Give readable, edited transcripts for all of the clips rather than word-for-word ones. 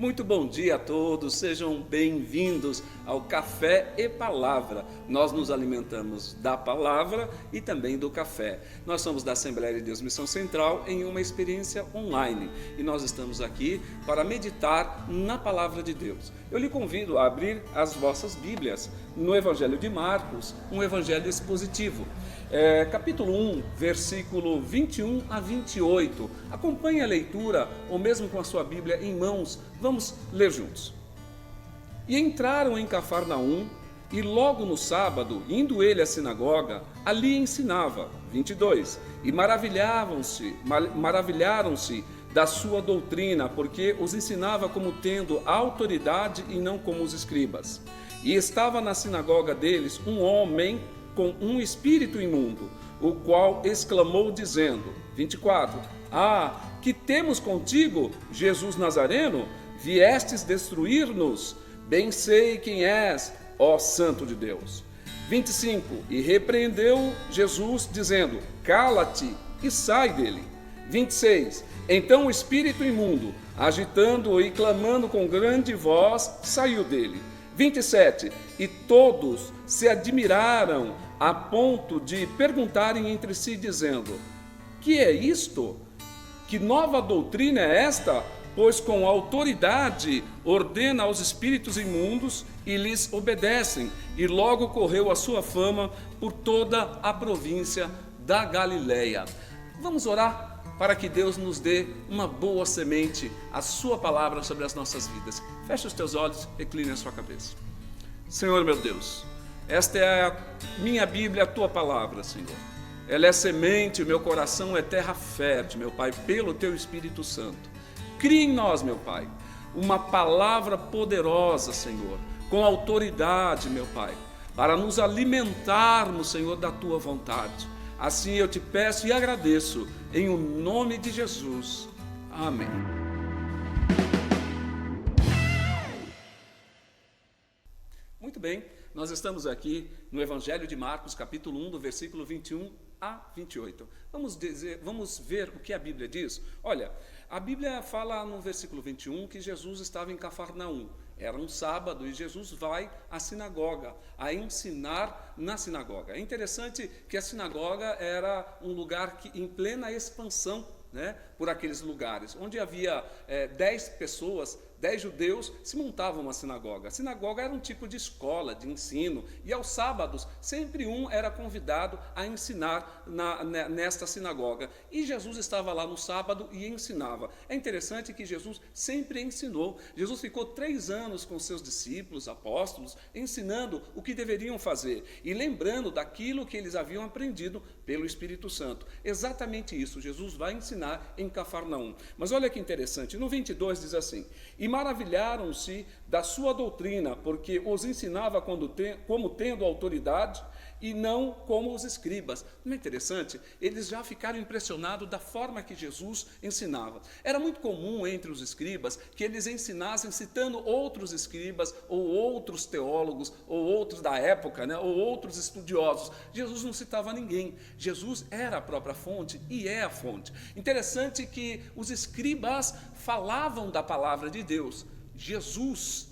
Muito bom dia a todos, sejam bem-vindos ao Café e Palavra. Nós nos alimentamos da palavra e também do café. Nós somos da Assembleia de Deus Missão Central em uma experiência online e nós estamos aqui para meditar na palavra de Deus. Eu lhe convido a abrir as vossas Bíblias no Evangelho de Marcos, um evangelho expositivo. Capítulo 1, versículo 21 a 28. Acompanhe a leitura, ou mesmo com a sua Bíblia em mãos, vamos ler juntos. E entraram em Cafarnaum, e logo no sábado, indo ele à sinagoga, ali ensinava. 22. E maravilharam-se da sua doutrina, porque os ensinava como tendo autoridade e não como os escribas. E estava na sinagoga deles um homem com um espírito imundo, o qual exclamou dizendo, 24, que temos contigo, Jesus Nazareno? Viestes destruir-nos? Bem sei quem és, ó Santo de Deus. 25, e repreendeu Jesus, dizendo, cala-te e sai dele. 26, então o espírito imundo, agitando-o e clamando com grande voz, saiu dele. 27, e todos se admiraram a ponto de perguntarem entre si, dizendo, que é isto? Que nova doutrina é esta? Pois com autoridade ordena aos espíritos imundos e lhes obedecem. E logo correu a sua fama por toda a província da Galileia. Vamos orar para que Deus nos dê uma boa semente, a sua palavra sobre as nossas vidas. Feche os teus olhos, recline a sua cabeça. Senhor meu Deus, esta é a minha Bíblia, a tua palavra, Senhor. Ela é semente, o meu coração é terra fértil, meu Pai, pelo teu Espírito Santo. Cria em nós, meu Pai, uma palavra poderosa, Senhor, com autoridade, meu Pai, para nos alimentarmos, Senhor, da tua vontade. Assim eu te peço e agradeço, em o nome de Jesus. Amém. Muito bem, nós estamos aqui no Evangelho de Marcos, capítulo 1, do versículo 21 a 28. Vamos ver o que a Bíblia diz? Olha, a Bíblia fala no versículo 21 que Jesus estava em Cafarnaum. Era um sábado e Jesus vai à sinagoga, a ensinar na sinagoga. É interessante que a sinagoga era um lugar em plena expansão, por aqueles lugares, onde havia 10 pessoas, 10 judeus, se montavam uma sinagoga. A sinagoga era um tipo de escola, de ensino, e aos sábados, sempre um era convidado a ensinar nesta sinagoga. E Jesus estava lá no sábado e ensinava. É interessante que Jesus sempre ensinou. Jesus ficou 3 anos com seus discípulos, apóstolos, ensinando o que deveriam fazer e lembrando daquilo que eles haviam aprendido pelo Espírito Santo. Exatamente isso, Jesus vai ensinar em Cafarnaum. Mas olha que interessante, no 22 diz assim, e maravilharam-se da sua doutrina, porque os ensinava como tendo autoridade e não como os escribas. Não é interessante? Eles já ficaram impressionados da forma que Jesus ensinava. Era muito comum entre os escribas que eles ensinassem citando outros escribas, ou outros teólogos, ou outros da época, ou outros estudiosos. Jesus não citava ninguém. Jesus era a própria fonte e é a fonte. Interessante que os escribas falavam da palavra de Deus. Jesus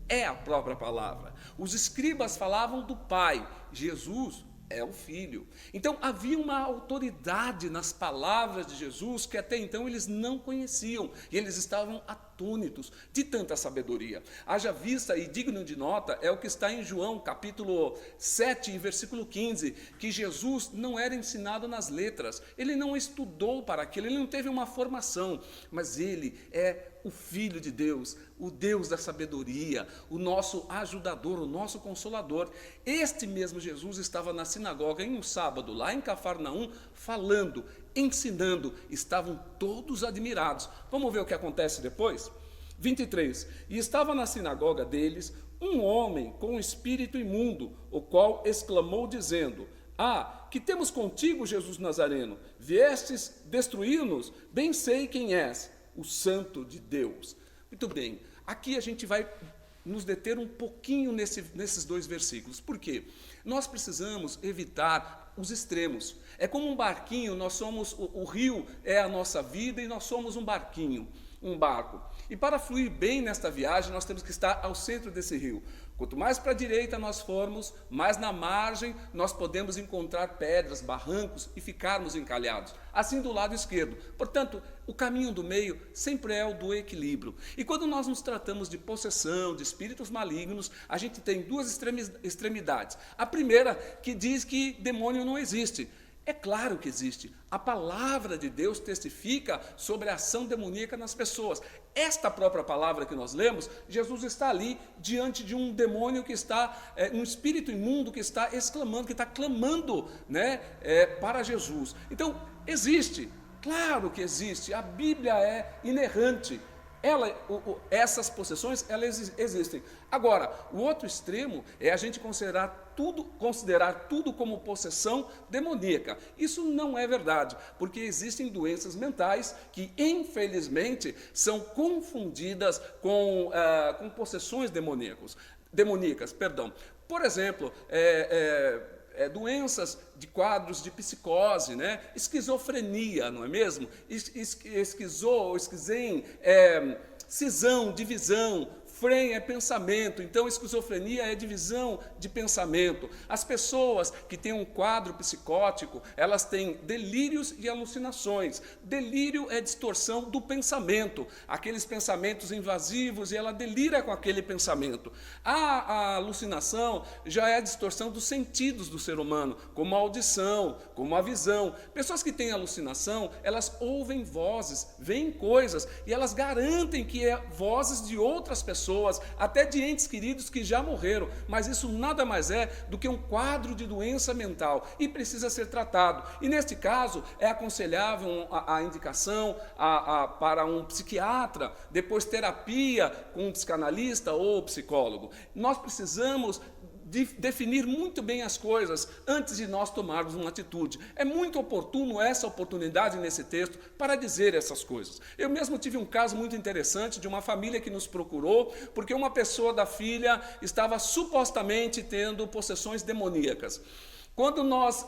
é a própria palavra. Os escribas falavam do Pai, Jesus é o Filho. Então havia uma autoridade nas palavras de Jesus que até então eles não conheciam, e eles estavam atônitos de tanta sabedoria. Haja vista e digno de nota é o que está em João, capítulo 7, versículo 15, que Jesus não era ensinado nas letras, ele não estudou para aquilo, ele não teve uma formação, mas ele é o Filho de Deus, o Deus da sabedoria, o nosso ajudador, o nosso consolador. Este mesmo Jesus estava na sinagoga em um sábado, lá em Cafarnaum, falando, ensinando, estavam todos admirados. Vamos ver o que acontece depois? 23, e estava na sinagoga deles um homem com um espírito imundo, o qual exclamou dizendo, que temos contigo, Jesus Nazareno? Viestes destruir-nos? Bem sei quem és, o Santo de Deus. Muito bem, aqui a gente vai nos deter um pouquinho nesses 2 versículos. Por quê? Nós precisamos evitar os extremos. É como um barquinho, nós somos, o rio é a nossa vida e nós somos um barquinho, um barco. E para fluir bem nesta viagem, nós temos que estar ao centro desse rio. Quanto mais para a direita nós formos, mais na margem nós podemos encontrar pedras, barrancos e ficarmos encalhados. Assim do lado esquerdo. Portanto, o caminho do meio sempre é o do equilíbrio. E quando nós nos tratamos de possessão, de espíritos malignos, a gente tem duas extremidades. A primeira, que diz que demônio não existe. É claro que existe. A palavra de Deus testifica sobre a ação demoníaca nas pessoas. Esta própria palavra que nós lemos, Jesus está ali diante de um demônio que está, um espírito imundo que está exclamando, que está clamando, né, para Jesus. Então, existe. Claro que existe. A Bíblia é inerrante. Essas possessões, elas existem. Agora, o outro extremo é a gente considerar tudo como possessão demoníaca. Isso não é verdade, porque existem doenças mentais que, infelizmente, são confundidas com possessões demoníacas. Por exemplo, doenças de quadros de psicose, né? Esquizofrenia, não é mesmo? Cisão, divisão. Fren é pensamento, então esquizofrenia é divisão de pensamento. As pessoas que têm um quadro psicótico, elas têm delírios e alucinações. Delírio é distorção do pensamento, aqueles pensamentos invasivos, e ela delira com aquele pensamento. A alucinação já é a distorção dos sentidos do ser humano, como a audição, como a visão. Pessoas que têm alucinação, elas ouvem vozes, veem coisas, e elas garantem que é vozes de outras pessoas, até de entes queridos que já morreram, mas isso nada mais é do que um quadro de doença mental e precisa ser tratado. E neste caso é aconselhável a indicação para um psiquiatra, depois terapia com um psicanalista ou psicólogo. Nós precisamos definir muito bem as coisas antes de nós tomarmos uma atitude. É muito oportuno essa oportunidade nesse texto para dizer essas coisas. Eu mesmo tive um caso muito interessante de uma família que nos procurou porque uma pessoa da filha estava supostamente tendo possessões demoníacas. Quando nós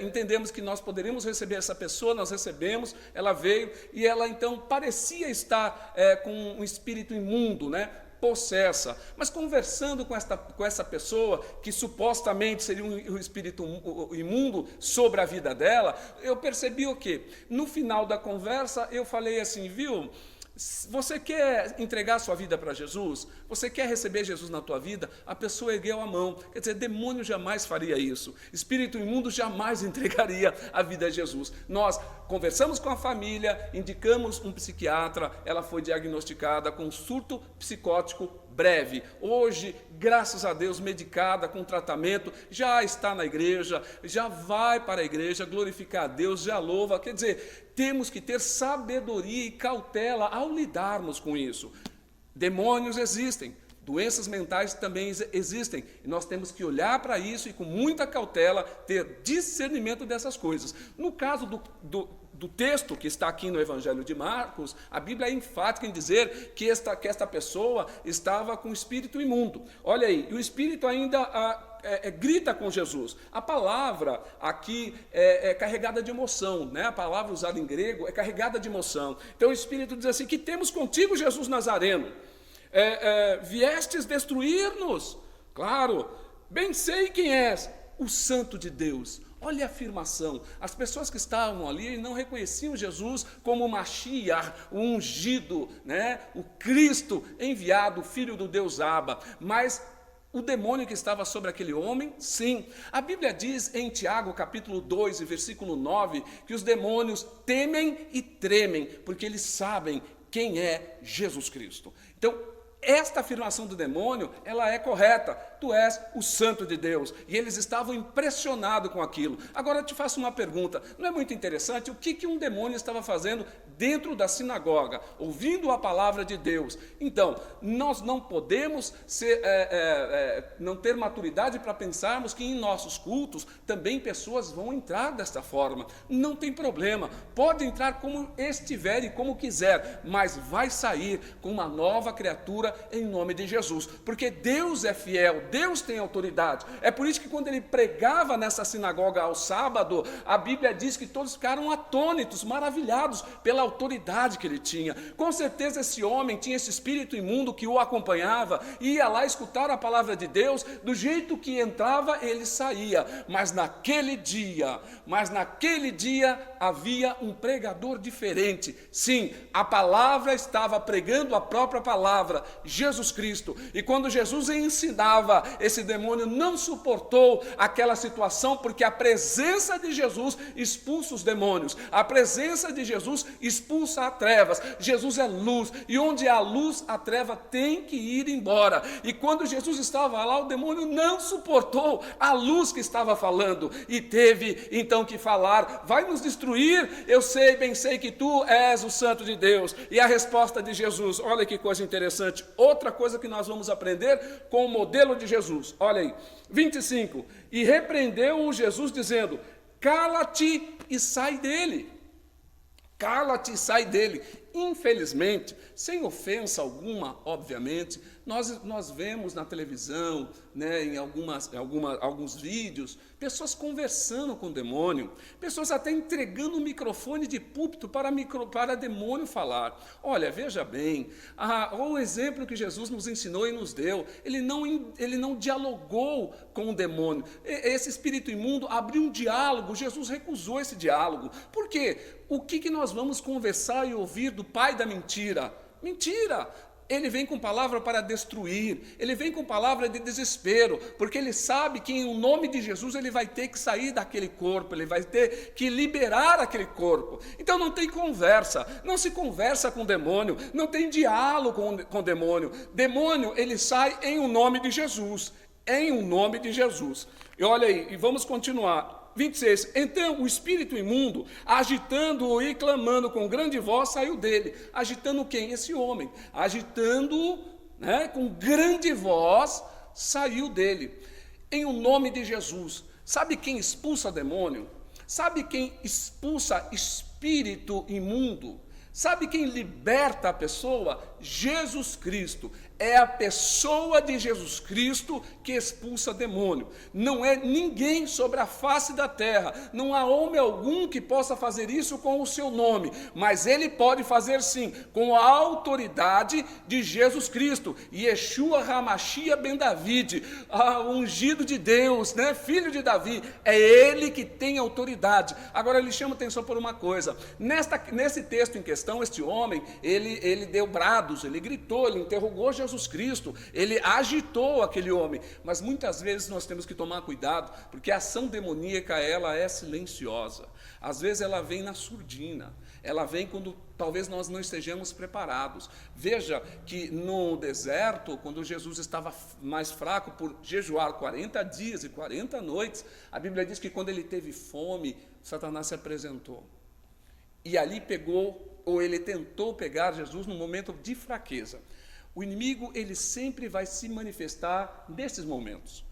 entendemos que nós poderíamos receber essa pessoa, nós recebemos, ela veio e ela então parecia estar com um espírito imundo, né? Possessa, mas conversando com essa pessoa, que supostamente seria um espírito imundo sobre a vida dela, eu percebi o quê? No final da conversa, eu falei assim, viu, você quer entregar sua vida para Jesus? Você quer receber Jesus na tua vida? A pessoa ergueu a mão. Quer dizer, demônio jamais faria isso. Espírito imundo jamais entregaria a vida a Jesus. Nós conversamos com a família, indicamos um psiquiatra, ela foi diagnosticada com surto psicótico breve. Hoje, graças a Deus, medicada com tratamento, já está na igreja, já vai para a igreja, glorificar a Deus, já louva. Quer dizer, temos que ter sabedoria e cautela ao lidarmos com isso. Demônios existem, doenças mentais também existem, e nós temos que olhar para isso e com muita cautela ter discernimento dessas coisas. No caso do texto que está aqui no Evangelho de Marcos, a Bíblia é enfática em dizer que esta pessoa estava com espírito imundo. Olha aí, e o espírito ainda grita com Jesus. A palavra aqui é carregada de emoção, né? A palavra usada em grego é carregada de emoção. Então o espírito diz assim, que temos contigo, Jesus Nazareno. Viestes destruir-nos? Claro, bem sei quem és, o Santo de Deus. Olha a afirmação. As pessoas que estavam ali não reconheciam Jesus como o Mashiach, o ungido, né? O Cristo enviado, o Filho do Deus Abba, mas o demônio que estava sobre aquele homem, sim. A Bíblia diz em Tiago, capítulo 2, versículo 9, que os demônios temem e tremem, porque eles sabem quem é Jesus Cristo. Então, esta afirmação do demônio, ela é correta. Tu és o Santo de Deus. E eles estavam impressionados com aquilo. Agora eu te faço uma pergunta. Não é muito interessante o que um demônio estava fazendo dentro da sinagoga, ouvindo a palavra de Deus? Então, nós não podemos não ter maturidade para pensarmos que em nossos cultos também pessoas vão entrar desta forma. Não tem problema. Pode entrar como estiver e como quiser, mas vai sair com uma nova criatura sinagoga em nome de Jesus, porque Deus é fiel, Deus tem autoridade. É por isso que quando ele pregava nessa sinagoga ao sábado, a Bíblia diz que todos ficaram atônitos, maravilhados pela autoridade que ele tinha. Com certeza esse homem tinha esse espírito imundo que o acompanhava, ia lá escutar a palavra de Deus, do jeito que entrava, ele saía. Mas naquele dia havia um pregador diferente. Sim, a palavra estava pregando a própria palavra, Jesus Cristo. E quando Jesus ensinava, esse demônio não suportou aquela situação, porque a presença de Jesus expulsa os demônios, a presença de Jesus expulsa as trevas. Jesus é luz, e onde há luz, a treva tem que ir embora. E quando Jesus estava lá, o demônio não suportou a luz que estava falando, e teve então que falar: vai nos destruir? Eu sei, bem sei que tu és o Santo de Deus. E a resposta de Jesus, olha que coisa interessante, outra coisa que nós vamos aprender com o modelo de Jesus, olha aí, 25, e repreendeu-o Jesus dizendo: cala-te e sai dele. Cala-te e sai dele. Infelizmente, sem ofensa alguma, obviamente, nós vemos na televisão, né, em alguns vídeos, pessoas conversando com o demônio, pessoas até entregando o microfone de púlpito para demônio falar. Olha, veja bem, o exemplo que Jesus nos ensinou e nos deu, ele não dialogou com o demônio. Esse espírito imundo abriu um diálogo, Jesus recusou esse diálogo. Por quê? O que nós vamos conversar e ouvir do pai da mentira? Mentira! Ele vem com palavra para destruir, ele vem com palavra de desespero, porque ele sabe que em nome de Jesus ele vai ter que sair daquele corpo, ele vai ter que liberar aquele corpo. Então não tem conversa, não se conversa com o demônio, não tem diálogo com o demônio. Demônio, ele sai em o nome de Jesus, em o nome de Jesus. E olha aí, e vamos continuar. 26, então o espírito imundo, agitando-o e clamando com grande voz, saiu dele. Agitando quem? Esse homem. Agitando, né, com grande voz, saiu dele. Em o nome de Jesus. Sabe quem expulsa demônio? Sabe quem expulsa espírito imundo? Sabe quem liberta a pessoa? Jesus Cristo. É a pessoa de Jesus Cristo que expulsa demônio. Não é ninguém sobre a face da terra. Não há homem algum que possa fazer isso com o seu nome. Mas ele pode fazer sim, com a autoridade de Jesus Cristo. Yeshua HaMashiach ben David, ungido de Deus, né? Filho de Davi. É ele que tem autoridade. Agora ele chama atenção por uma coisa. Nesse texto em questão, este homem, ele deu brados, ele gritou, ele interrogou Jesus Cristo, ele agitou aquele homem. Mas muitas vezes nós temos que tomar cuidado, porque a ação demoníaca, ela é silenciosa. Às vezes ela vem na surdina, ela vem quando talvez nós não estejamos preparados. Veja que no deserto, quando Jesus estava mais fraco por jejuar 40 dias e 40 noites, a Bíblia diz que quando ele teve fome, Satanás se apresentou. E ali ele tentou pegar Jesus num momento de fraqueza. O inimigo, ele sempre vai se manifestar nesses momentos.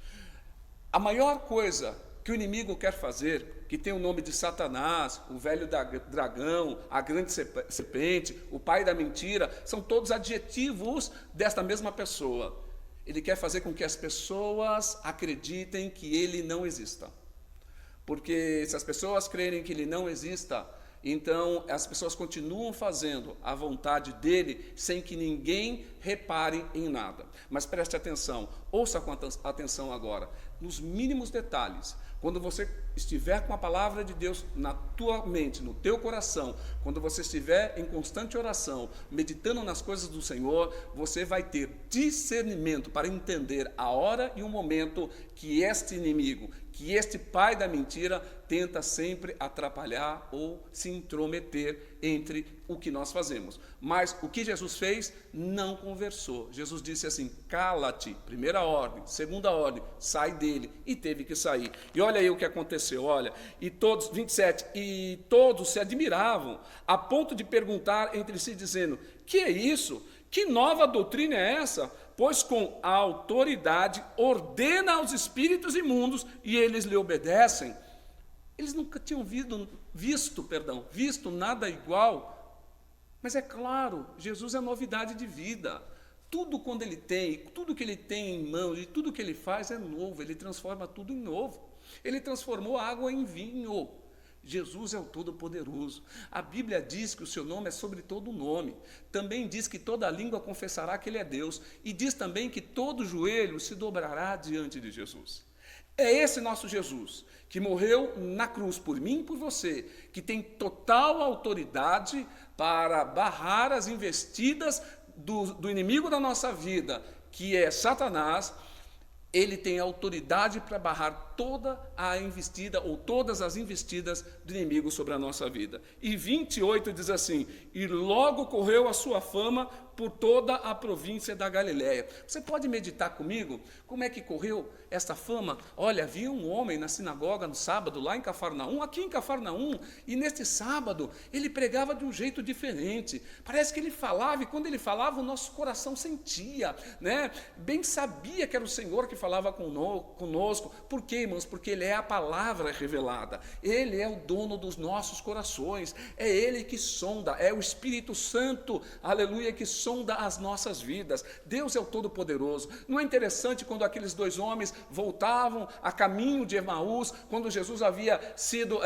A maior coisa que o inimigo quer fazer, que tem o nome de Satanás, o velho dragão, a grande serpente, o pai da mentira, são todos adjetivos desta mesma pessoa. Ele quer fazer com que as pessoas acreditem que ele não exista. Porque se as pessoas crerem que ele não exista, então as pessoas continuam fazendo a vontade dele sem que ninguém repare em nada. Mas preste atenção, ouça com atenção agora, nos mínimos detalhes. Quando você estiver com a palavra de Deus na tua mente, no teu coração, quando você estiver em constante oração, meditando nas coisas do Senhor, você vai ter discernimento para entender a hora e o momento que este inimigo, que este pai da mentira tenta sempre atrapalhar ou se intrometer entre o que nós fazemos. Mas o que Jesus fez? Não conversou. Jesus disse assim: cala-te, primeira ordem, segunda ordem, sai dele, e teve que sair. E olha aí o que aconteceu, olha, e todos, 27, e todos se admiravam, a ponto de perguntar entre si, dizendo: que é isso? Que nova doutrina é essa? Pois com a autoridade ordena aos espíritos imundos e eles lhe obedecem. Eles nunca tinham visto nada igual. Mas é claro, Jesus é novidade de vida. tudo quando ele tem, tudo que ele tem em mãos e tudo que ele faz é novo, ele transforma tudo em novo. Ele transformou a água em vinho. Jesus é o Todo-Poderoso. A Bíblia diz que o seu nome é sobre todo nome. Também diz que toda língua confessará que ele é Deus. E diz também que todo joelho se dobrará diante de Jesus. É esse nosso Jesus, que morreu na cruz por mim e por você, que tem total autoridade para barrar as investidas do inimigo da nossa vida, que é Satanás. Ele tem autoridade para barrar toda a investida ou todas as investidas do inimigo sobre a nossa vida. E 28 diz assim: e logo correu a sua fama por toda a província da Galiléia. Você pode meditar comigo como é que correu essa fama? Olha, havia um homem na sinagoga no sábado, lá em Cafarnaum, aqui em Cafarnaum, e neste sábado ele pregava de um jeito diferente. Parece que ele falava, e quando ele falava, o nosso coração sentia, né? Bem sabia que era o Senhor que falava conosco. Por quê, irmãos? Porque Ele é a palavra revelada. Ele é o dono dos nossos corações. É Ele que sonda, é o Espírito Santo, aleluia, que sonda as nossas vidas. Deus é o Todo-Poderoso. Não é interessante quando aqueles dois homens voltavam a caminho de Emaús, quando Jesus havia sido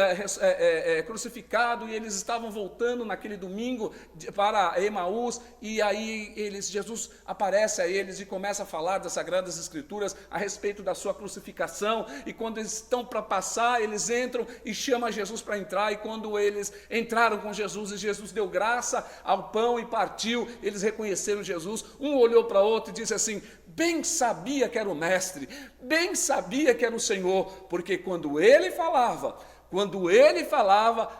crucificado, e eles estavam voltando naquele domingo para Emaús, e aí Jesus aparece a eles e começa a falar das Sagradas Escrituras a respeito da sua crucificação, e quando eles estão para passar, eles entram e chamam Jesus para entrar, e quando eles entraram com Jesus, e Jesus deu graça ao pão e partiu, eles reconheceram Jesus, um olhou para o outro e disse assim: bem sabia que era o Mestre, bem sabia que era o Senhor, porque quando ele falava,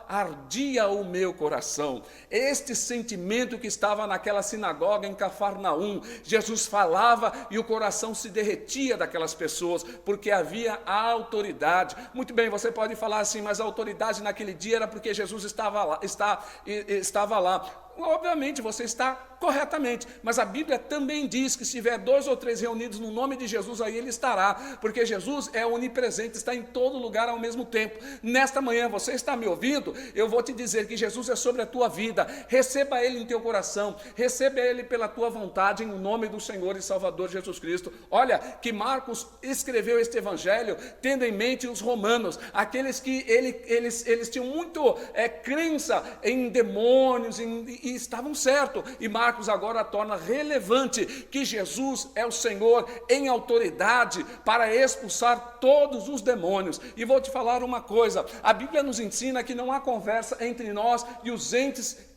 ardia o meu coração. Este sentimento que estava naquela sinagoga em Cafarnaum, Jesus falava e o coração se derretia daquelas pessoas, porque havia a autoridade. Muito bem, você pode falar assim, mas a autoridade naquele dia era porque Jesus estava lá. Obviamente, você está corretamente, mas a Bíblia também diz que se tiver 2 ou 3 reunidos no nome de Jesus, aí ele estará, porque Jesus é onipresente, está em todo lugar ao mesmo tempo. Nesta manhã, você está me ouvindo? Eu vou te dizer que Jesus é sobre a tua vida. Receba Ele em teu coração, receba Ele pela tua vontade, em nome do Senhor e Salvador Jesus Cristo. Olha, que Marcos escreveu este evangelho tendo em mente os romanos, aqueles que eles tinham muito crença em demônios, e estavam certos, e Marcos agora torna relevante que Jesus é o Senhor em autoridade para expulsar todos os demônios. E vou te falar uma coisa, a Bíblia nos ensina que não há conversa entre nós e os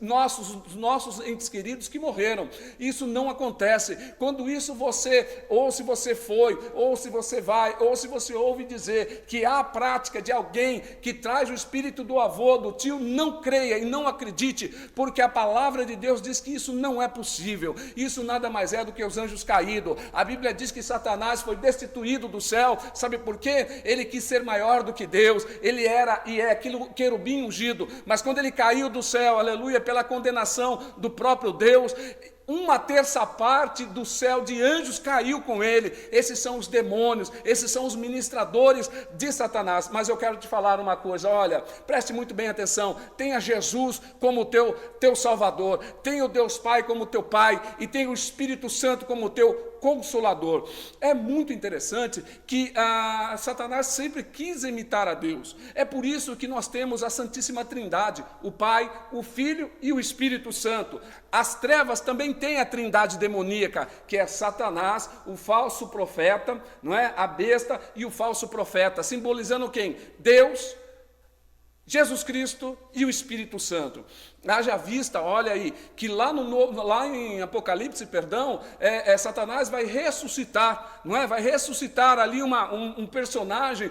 nossos entes queridos que morreram. Isso não acontece. Quando isso você, ou se você foi, ou se você vai, ou se você ouve dizer que há a prática de alguém que traz o espírito do avô, do tio, não creia e não acredite, porque a palavra de Deus diz que isso não é possível. Isso nada mais é do que os anjos caídos. A Bíblia diz que Satanás foi destituído do céu. Sabe por quê? Ele quis ser maior do que Deus. Ele era e é aquele querubim ungido. Mas quando ele caiu do céu, aleluia, pela condenação do próprio Deus, 1/3 do céu de anjos caiu com ele. Esses são os demônios, esses são os ministradores de Satanás. Mas eu quero te falar uma coisa, olha, preste muito bem atenção. Tenha Jesus como teu Salvador, tenha o Deus Pai como teu Pai, e tenha o Espírito Santo como teu Consolador. É muito interessante que Satanás sempre quis imitar a Deus. É por isso que nós temos a Santíssima Trindade, o Pai, o Filho e o Espírito Santo. As trevas também têm a trindade demoníaca, que é Satanás, o falso profeta, não é? A besta e o falso profeta, simbolizando quem? Deus, Jesus Cristo e o Espírito Santo. Haja vista, olha aí, que lá em Apocalipse, Satanás vai ressuscitar, não é? Vai ressuscitar ali um personagem,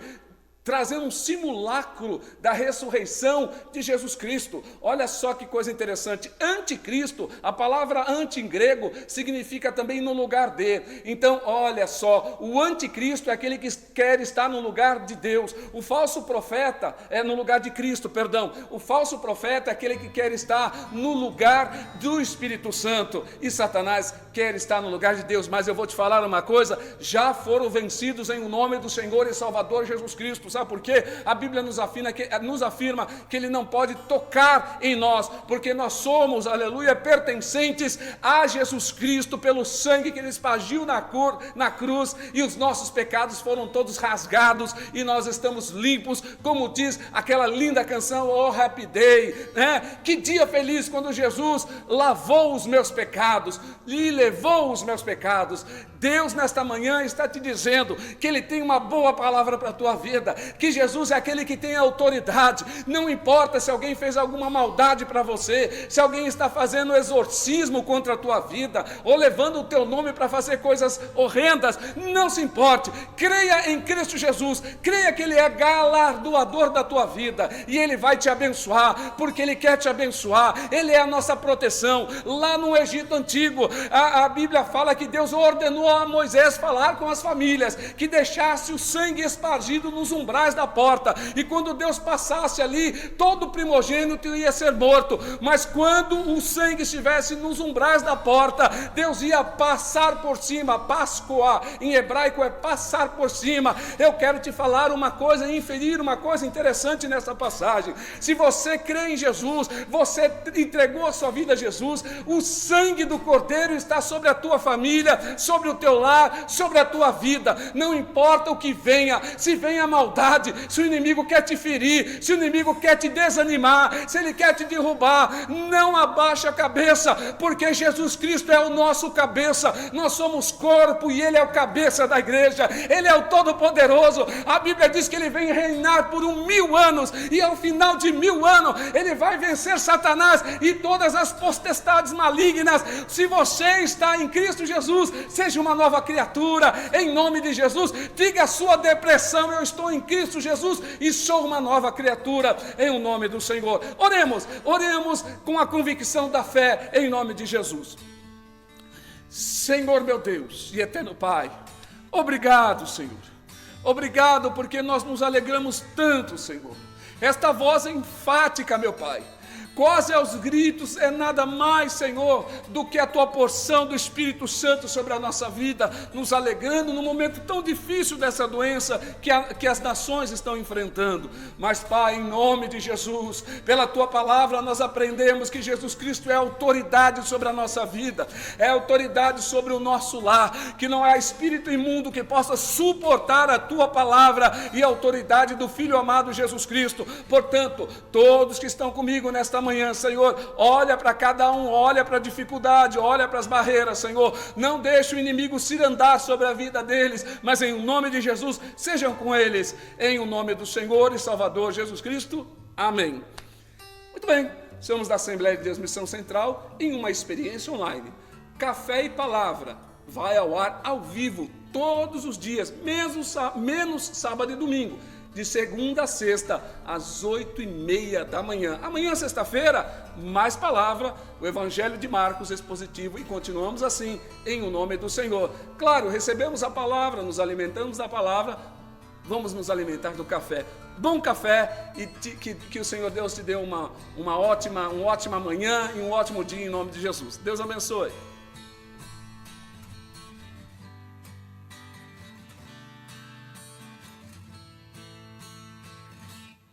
trazendo um simulacro da ressurreição de Jesus Cristo. Olha só que coisa interessante. Anticristo, a palavra anti em grego significa também no lugar de. Então, olha só, o anticristo é aquele que quer estar no lugar de Deus. O falso profeta é no lugar de Cristo, perdão. O falso profeta é aquele que quer estar no lugar do Espírito Santo. E Satanás quer estar no lugar de Deus. Mas eu vou te falar uma coisa, já foram vencidos em nome do Senhor e Salvador Jesus Cristo. Sabe por quê? A Bíblia nos afirma que Ele não pode tocar em nós, porque nós somos, aleluia, pertencentes a Jesus Cristo pelo sangue que Ele espargiu na cruz, e os nossos pecados foram todos rasgados e nós estamos limpos, como diz aquela linda canção, Oh Happy Day, né? Que dia feliz quando Jesus lavou os meus pecados e levou os meus pecados. Deus nesta manhã está te dizendo que Ele tem uma boa palavra para a tua vida, que Jesus é aquele que tem autoridade. Não importa se alguém fez alguma maldade para você, se alguém está fazendo exorcismo contra a tua vida, ou levando o teu nome para fazer coisas horrendas, não se importe, creia em Cristo Jesus, creia que Ele é galardoador da tua vida, e Ele vai te abençoar, porque Ele quer te abençoar, Ele é a nossa proteção. Lá no Egito Antigo, a Bíblia fala que Deus ordenou a Moisés falar com as famílias, que deixasse o sangue espargido nos umbrais da porta, e quando Deus passasse ali, todo primogênito ia ser morto, mas quando o sangue estivesse nos umbrais da porta, Deus ia passar por cima. Páscoa em hebraico é passar por cima. Eu quero te falar uma coisa e inferir uma coisa interessante nessa passagem. Se você crê em Jesus, você entregou a sua vida a Jesus, o sangue do Cordeiro está sobre a tua família, sobre o teu lar, sobre a tua vida. Não importa o que venha, se vem a maldade, se o inimigo quer te ferir, se o inimigo quer te desanimar, se ele quer te derrubar, não abaixe a cabeça, porque Jesus Cristo é o nosso cabeça. Nós somos corpo e Ele é o cabeça da igreja. Ele é o Todo-Poderoso. A Bíblia diz que Ele vem reinar por 1000 anos, e ao final de 1000 anos Ele vai vencer Satanás e todas as potestades malignas. Se você está em Cristo Jesus, seja uma nova criatura, em nome de Jesus. Diga a sua depressão: eu estou em Cristo Jesus e sou uma nova criatura, em o nome do Senhor. Oremos com a convicção da fé, em nome de Jesus. Senhor meu Deus e eterno Pai, obrigado, Senhor, obrigado porque nós nos alegramos tanto, Senhor. Esta voz é enfática, meu Pai, quase aos gritos, é nada mais, Senhor, do que a tua porção do Espírito Santo sobre a nossa vida, nos alegrando no momento tão difícil dessa doença que as nações estão enfrentando. Mas, Pai, em nome de Jesus, pela tua palavra nós aprendemos que Jesus Cristo é autoridade sobre a nossa vida, é autoridade sobre o nosso lar, que não há espírito imundo que possa suportar a tua palavra e a autoridade do Filho amado Jesus Cristo. Portanto, todos que estão comigo nesta manhã, Senhor, olha para cada um, olha para a dificuldade, olha para as barreiras, Senhor. Não deixe o inimigo cirandar sobre a vida deles, mas em nome de Jesus, sejam com eles, em o nome do Senhor e Salvador Jesus Cristo. Amém. Muito bem, somos da Assembleia de Deus Missão Central em uma experiência online. Café e Palavra vai ao ar ao vivo todos os dias, menos sábado e domingo, de segunda a sexta, às 8h30 da manhã. Amanhã, sexta-feira, mais palavra, o Evangelho de Marcos expositivo, e continuamos assim, em o nome do Senhor. Claro, recebemos a palavra, nos alimentamos da palavra, vamos nos alimentar do café. Bom café, e que o Senhor Deus te dê uma ótima manhã e um ótimo dia, em nome de Jesus. Deus abençoe.